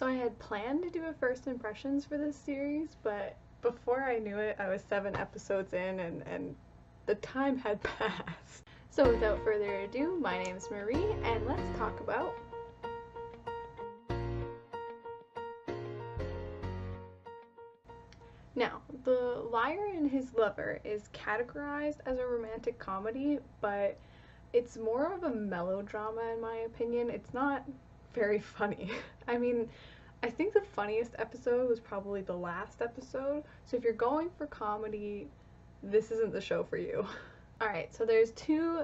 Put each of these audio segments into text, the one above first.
So I had planned to do a first impressions for this series, but before I knew it, I was 7 episodes in and the time had passed. So without further ado, my name's Marie, and let's talk about Now, The Liar and His Lover is categorized as a romantic comedy, but it's more of a melodrama in my opinion. It's not very funny. I mean, I think the funniest episode was probably the last episode, so if you're going for comedy, this isn't the show for you. Alright, so there's two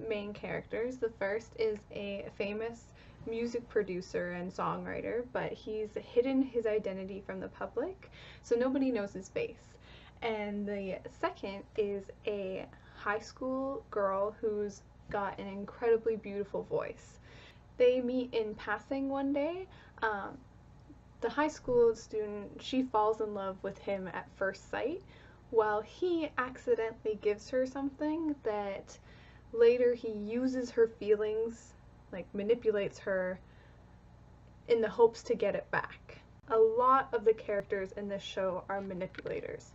main characters. The first is a famous music producer and songwriter, but he's hidden his identity from the public, so nobody knows his face. And the second is a high school girl who's got an incredibly beautiful voice. They meet in passing one day. The high school student, she falls in love with him at first sight, while he accidentally gives her something that later he uses her feelings, like manipulates her, in the hopes to get it back. A lot of the characters in this show are manipulators.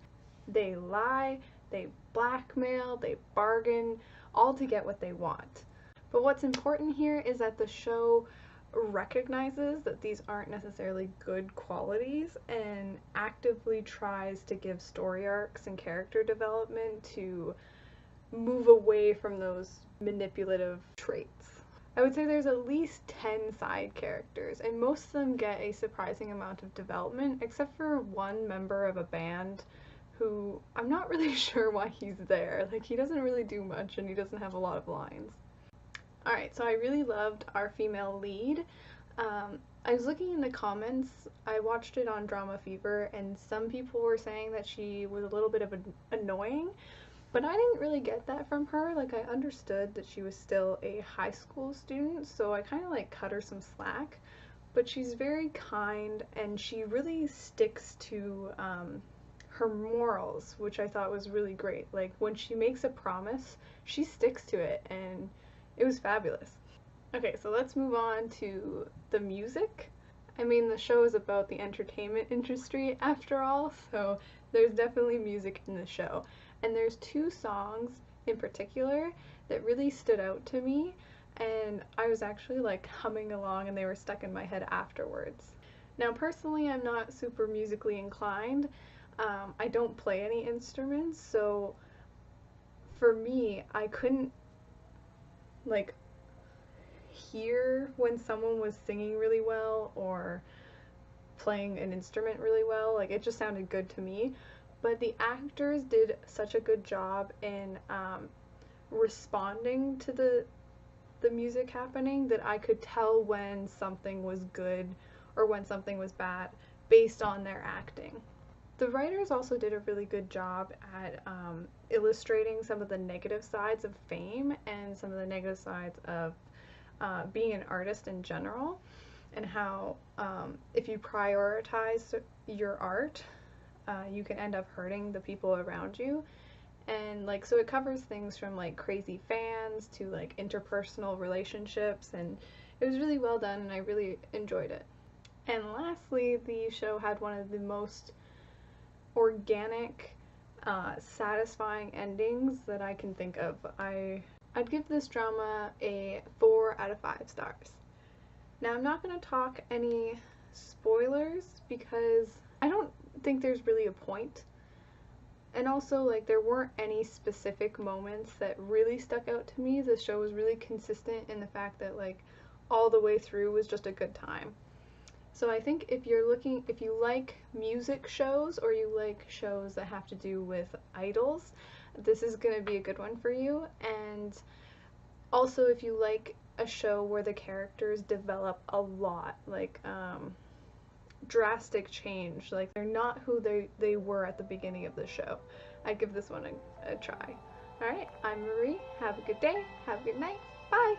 They lie, they blackmail, they bargain, all to get what they want. But what's important here is that the show recognizes that these aren't necessarily good qualities and actively tries to give story arcs and character development to move away from those manipulative traits. I would say there's at least 10 side characters, and most of them get a surprising amount of development, except for one member of a band who I'm not really sure why he's there. Like, he doesn't really do much and he doesn't have a lot of lines. Alright, so I really loved our female lead. I was looking in the comments, I watched it on Drama Fever, and some people were saying that she was a little bit of annoying, but I didn't really get that from her. Like, I understood that she was still a high school student, so I kind of like cut her some slack, but she's very kind and she really sticks to her morals, which I thought was really great. Like, when she makes a promise, she sticks to it, and it was fabulous. Okay, so let's move on to the music. I mean, the show is about the entertainment industry after all, so there's definitely music in the show. And there's two songs in particular that really stood out to me, and I was actually like humming along and they were stuck in my head afterwards. Now, personally, I'm not super musically inclined. I don't play any instruments, so for me, I couldn't like hear when someone was singing really well or playing an instrument really well. Like, it just sounded good to me. But the actors did such a good job in responding to the music happening that I could tell when something was good or when something was bad based on their acting. The writers also did a really good job at illustrating some of the negative sides of fame and some of the negative sides of being an artist in general, and how if you prioritize your art, you can end up hurting the people around you. And like, so it covers things from like crazy fans to like interpersonal relationships, and it was really well done and I really enjoyed it. And lastly, the show had one of the most organic, satisfying endings that I can think of. I'd give this drama a 4 out of 5 stars. Now, I'm not going to talk any spoilers because I don't think there's really a point. And also, like, there weren't any specific moments that really stuck out to me. The show was really consistent in the fact that, like, all the way through was just a good time. So I think if you like music shows or you like shows that have to do with idols, this is going to be a good one for you. And also, if you like a show where the characters develop a lot, like drastic change, like they're not who they were at the beginning of the show, I'd give this one a try. Alright, I'm Marie. Have a good day. Have a good night. Bye!